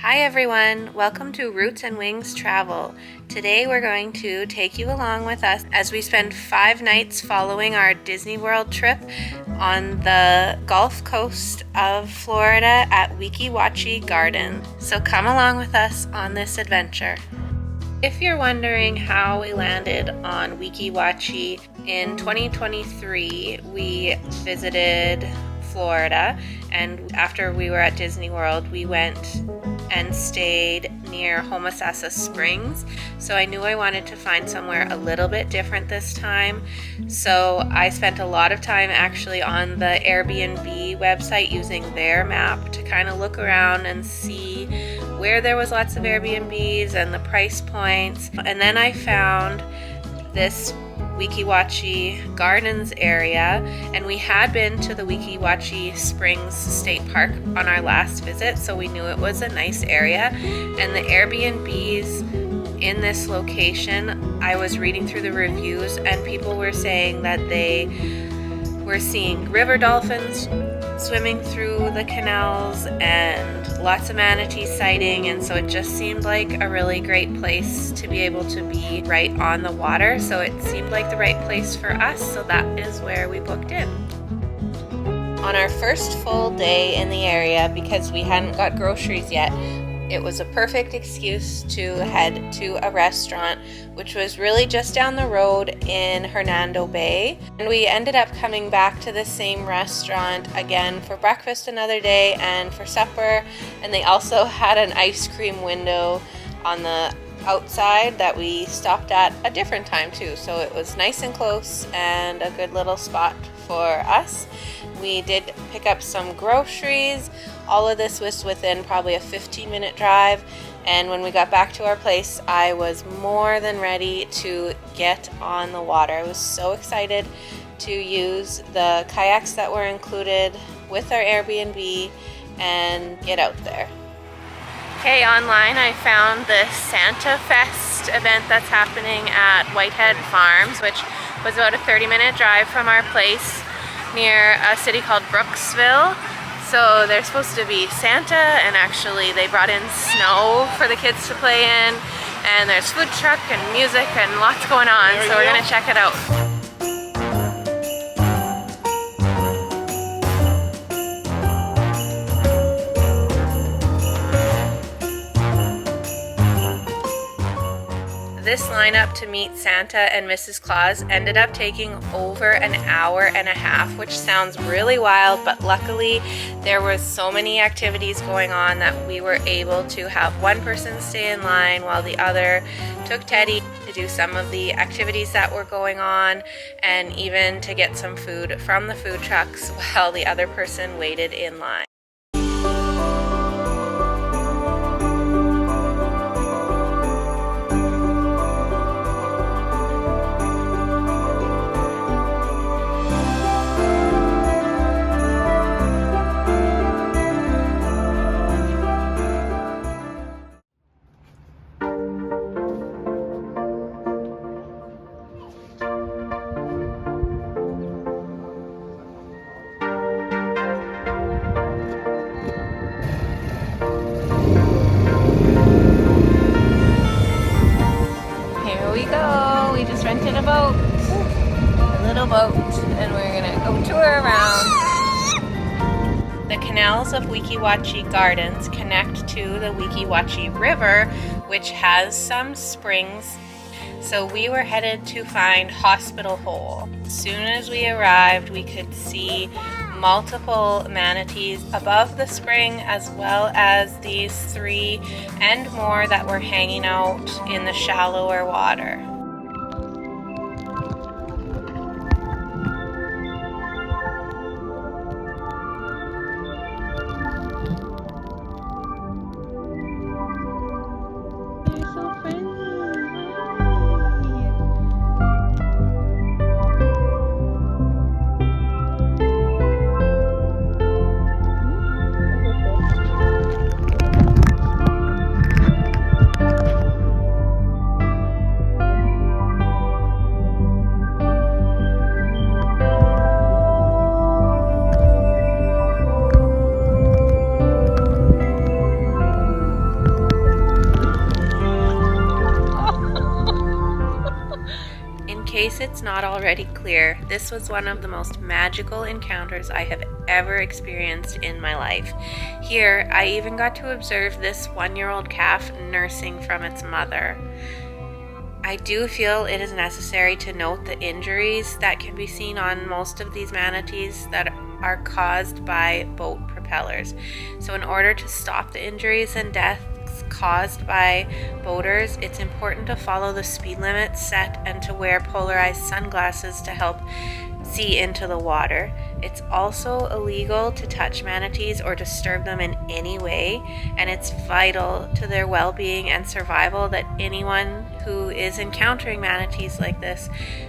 Hi everyone, welcome to Roots and Wings Travel. Today we're going to take you along with us as we spend 5 nights following our Disney World trip on the Gulf Coast of Florida at Weeki Wachee Gardens. So come along with us on this adventure. If you're wondering how we landed on Weeki Wachee, in 2023 we visited Florida, and after we were at Disney World we went and stayed near Homosassa Springs. So I knew I wanted to find somewhere a little bit different this time. So I spent a lot of time actually on the Airbnb website using their map to kind of look around and see where there was lots of Airbnbs and the price points. And then I found this Weeki Wachee Gardens area, and we had been to the Weeki Wachee Springs State Park on our last visit, so we knew it was a nice area. And the Airbnbs in this location, I was reading through the reviews and people were saying that they were seeing river dolphins swimming through the canals and lots of manatee sighting, and so it just seemed like a really great place to be able to be right on the water. So it seemed like the right place for us, so that is where we booked in. On our first full day in the area, because we hadn't got groceries yet, it was a perfect excuse to head to a restaurant, which was really just down the road in Hernando Bay. And we ended up coming back to the same restaurant again for breakfast another day and for supper. And they also had an ice cream window on the outside that we stopped at a different time too. So it was nice and close and a good little spot for us. We did pick up some groceries. All of this was within probably a 15-minute drive, and when we got back to our place, I was more than ready to get on the water. I was so excited to use the kayaks that were included with our Airbnb and get out there. Okay, online I found the Santa Fest event that's happening at Whitehead Farms, which was about a 30-minute drive from our place near a city called Brooksville. So there's supposed to be Santa, and actually they brought in snow for the kids to play in, and there's food truck and music and lots going on, so we're gonna check it out. This lineup to meet Santa and Mrs. Claus ended up taking over an hour and a half, which sounds really wild, but luckily there was so many activities going on that we were able to have one person stay in line while the other took Teddy to do some of the activities that were going on, and even to get some food from the food trucks while the other person waited in line. We just rented a boat, a little boat, and we're gonna go tour around. The canals of Weeki Wachee Gardens connect to the Weeki Wachee River, which has some springs. So we were headed to find Hospital Hole. As soon as we arrived, we could see multiple manatees above the spring, as well as these 3 and more that were hanging out in the shallower water. it's not already clear, this was one of the most magical encounters I have ever experienced in my life. Here, I even got to observe this 1-year-old calf nursing from its mother. I do feel it is necessary to note the injuries that can be seen on most of these manatees that are caused by boat propellers. So in order to stop the injuries and deaths caused by boaters, it's important to follow the speed limit set and to wear polarized sunglasses to help see into the water. It's also illegal to touch manatees or disturb them in any way, and it's vital to their well-being and survival that anyone who is encountering manatees like this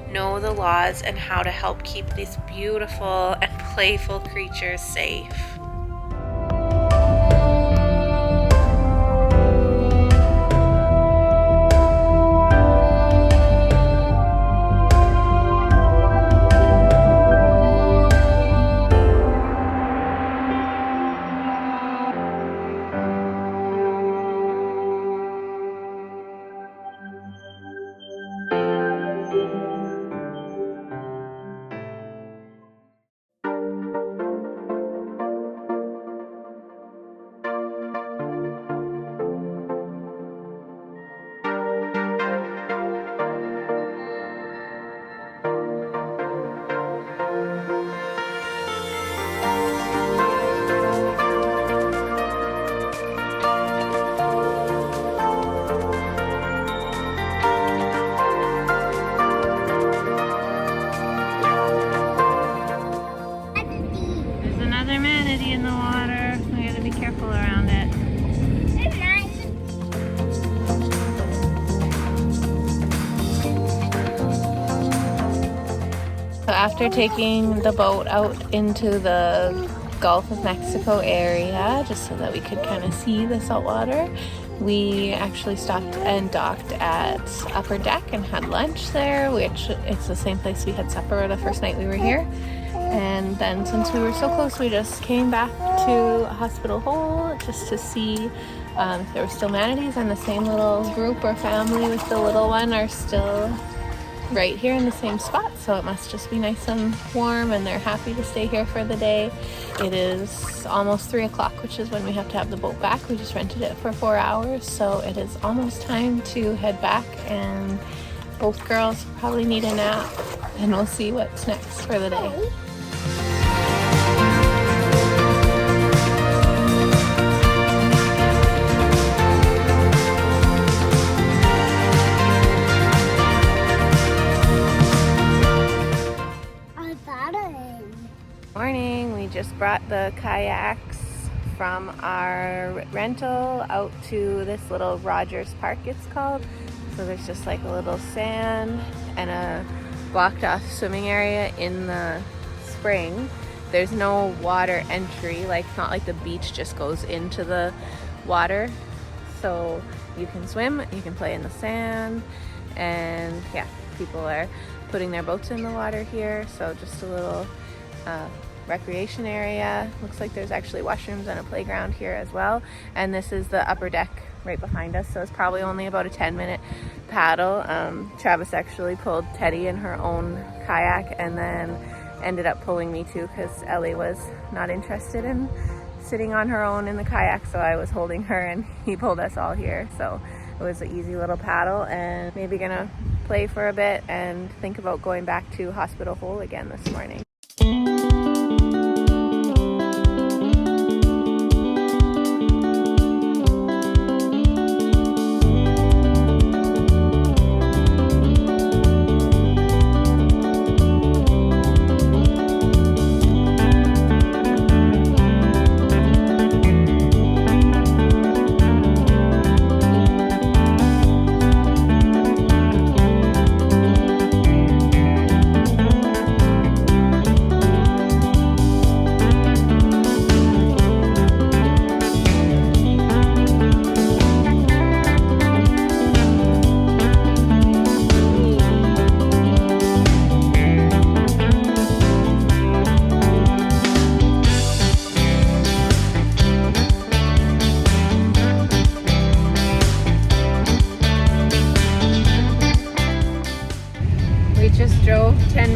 know the laws and how to help keep these beautiful and playful creatures safe. In the water. We gotta be careful around it. So after taking the boat out into the Gulf of Mexico area, just so that we could kind of see the saltwater, we actually stopped and docked at Upper Deck and had lunch there, which it's the same place we had supper the first night we were here. And then since we were so close, we just came back to Hospital Hole just to see if there were still manatees, and the same little group or family with the little one are still right here in the same spot. So it must just be nice and warm, and they're happy to stay here for the day. It is almost 3 o'clock, which is when we have to have the boat back. We just rented it for 4 hours, so it is almost time to head back, and both girls probably need a nap, and we'll see what's next for the day. Morning, we just brought the kayaks from our rental out to this little Rogers Park, it's called. So there's just like a little sand and a blocked off swimming area in the spring. There's no water entry, like not like the beach just goes into the water. So you can swim, you can play in the sand, and yeah, people are putting their boats in the water here. So just a little recreation area. Looks like there's actually washrooms and a playground here as well. And this is the Upper Deck right behind us, so it's probably only about a 10-minute paddle. Travis actually pulled Teddy in her own kayak and then ended up pulling me too, because Ellie was not interested in sitting on her own in the kayak, so I was holding her and he pulled us all here. So it was an easy little paddle, and maybe gonna play for a bit and think about going back to Hospital Hole again this morning.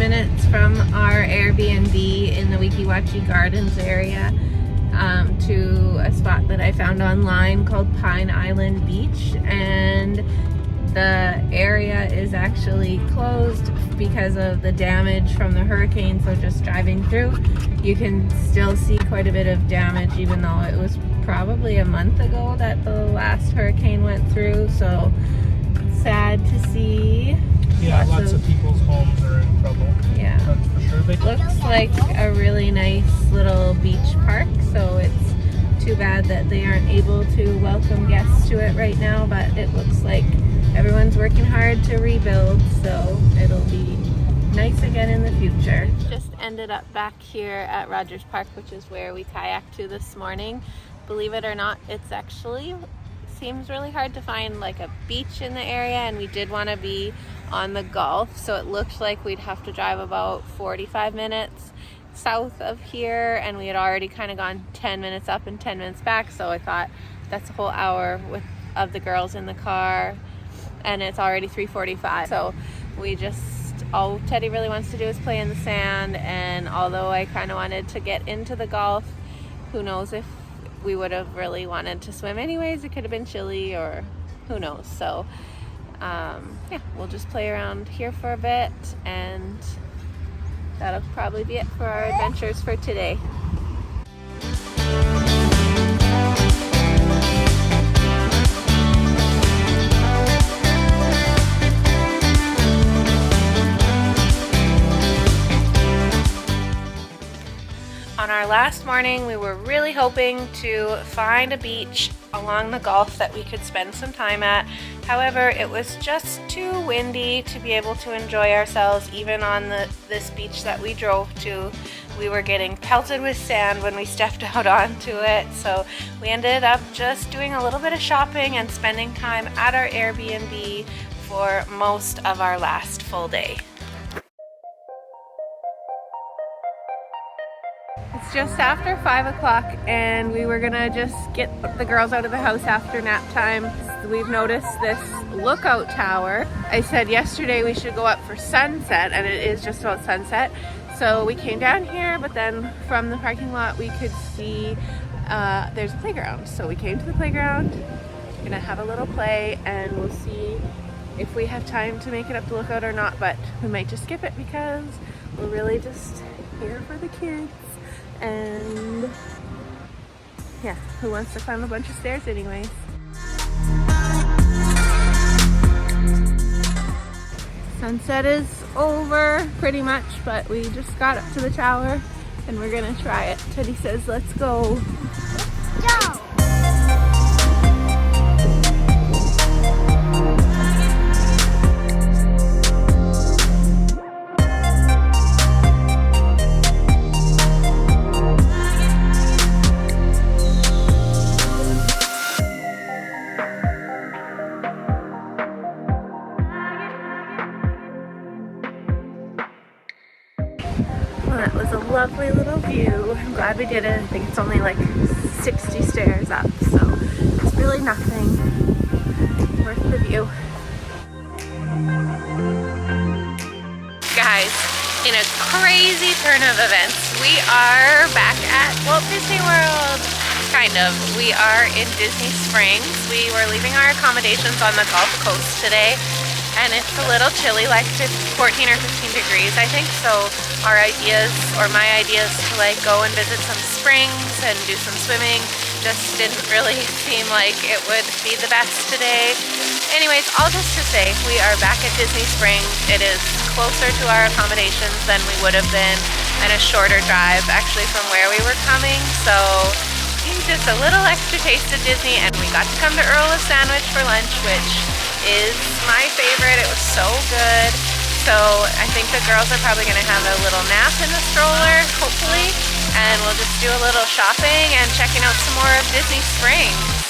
minutes from our Airbnb in the Weeki Wachee Gardens area to a spot that I found online called Pine Island Beach, and the area is actually closed because of the damage from the hurricane. So just driving through, you can still see quite a bit of damage, even though it was probably a month ago that the last hurricane went through. So sad to see. Yeah, lots of people's homes are in trouble. Yeah, that's for sure. Looks like a really nice little beach park, so it's too bad that they aren't able to welcome guests to it right now, but it looks like everyone's working hard to rebuild, so it'll be nice again in the future. Just ended up back here at Rogers Park, which is where we kayaked to this morning. Believe it or not, it's actually seems really hard to find like a beach in the area, and we did want to be on the Gulf, so it looked like we'd have to drive about 45 minutes south of here, and we had already kind of gone 10 minutes up and 10 minutes back, so I thought that's a whole hour of the girls in the car, and it's already 3:45, so we just, all Teddy really wants to do is play in the sand. And although I kind of wanted to get into the Gulf, who knows if we would have really wanted to swim anyways. It could have been chilly, or who knows. So yeah, we'll just play around here for a bit, and that'll probably be it for our adventures for today. On our last morning, we were really hoping to find a beach along the Gulf that we could spend some time at. However, it was just too windy to be able to enjoy ourselves even on this beach that we drove to. We were getting pelted with sand when we stepped out onto it, so we ended up just doing a little bit of shopping and spending time at our Airbnb for most of our last full day. It's just after 5 o'clock, and we were gonna just get the girls out of the house after nap time. We've noticed this lookout tower. I said yesterday we should go up for sunset, and it is just about sunset. So we came down here, but then from the parking lot we could see there's a playground. So we came to the playground. We're gonna have a little play, and we'll see if we have time to make it up the lookout or not, but we might just skip it because we're really just here for the kids. And yeah, who wants to climb a bunch of stairs anyways? Sunset is over pretty much, but we just got up to the tower and we're gonna try it. Teddy says, let's go. Go! Well, that was a lovely little view. I'm glad we did it. I think it's only like 60 stairs up, so it's really nothing. Worth the view. Guys, in a crazy turn of events, we are back at Walt Disney World. Kind of. We are in Disney Springs. We were leaving our accommodations on the Gulf Coast today, and it's a little chilly, like 14 or 15 degrees, I think. So our ideas, or my ideas, to like go and visit some springs and do some swimming just didn't really seem like it would be the best today. Anyways, all just to say, we are back at Disney Springs. It is closer to our accommodations than we would have been, and a shorter drive actually from where we were coming. So just a little extra taste of Disney, and we got to come to Earl of Sandwich for lunch, which is my favorite. It was so good. So I think the girls are probably going to have a little nap in the stroller, hopefully, and we'll just do a little shopping and checking out some more of Disney Springs.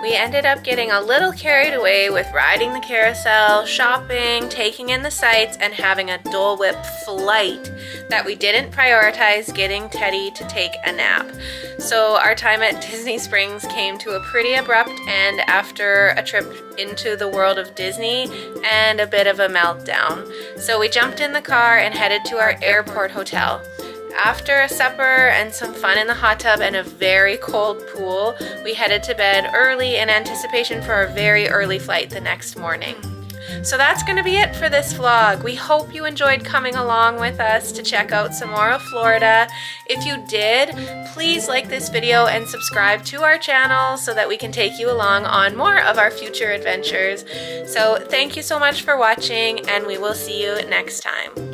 We ended up getting a little carried away with riding the carousel, shopping, taking in the sights, and having a Dole Whip flight that we didn't prioritize getting Teddy to take a nap. So our time at Disney Springs came to a pretty abrupt end after a trip into the world of Disney and a bit of a meltdown. So we jumped in the car and headed to our airport hotel. After a supper and some fun in the hot tub and a very cold pool, we headed to bed early in anticipation for our very early flight the next morning. So that's going to be it for this vlog. We hope you enjoyed coming along with us to check out some more of Florida. If you did, please like this video and subscribe to our channel so that we can take you along on more of our future adventures. So thank you so much for watching, and we will see you next time.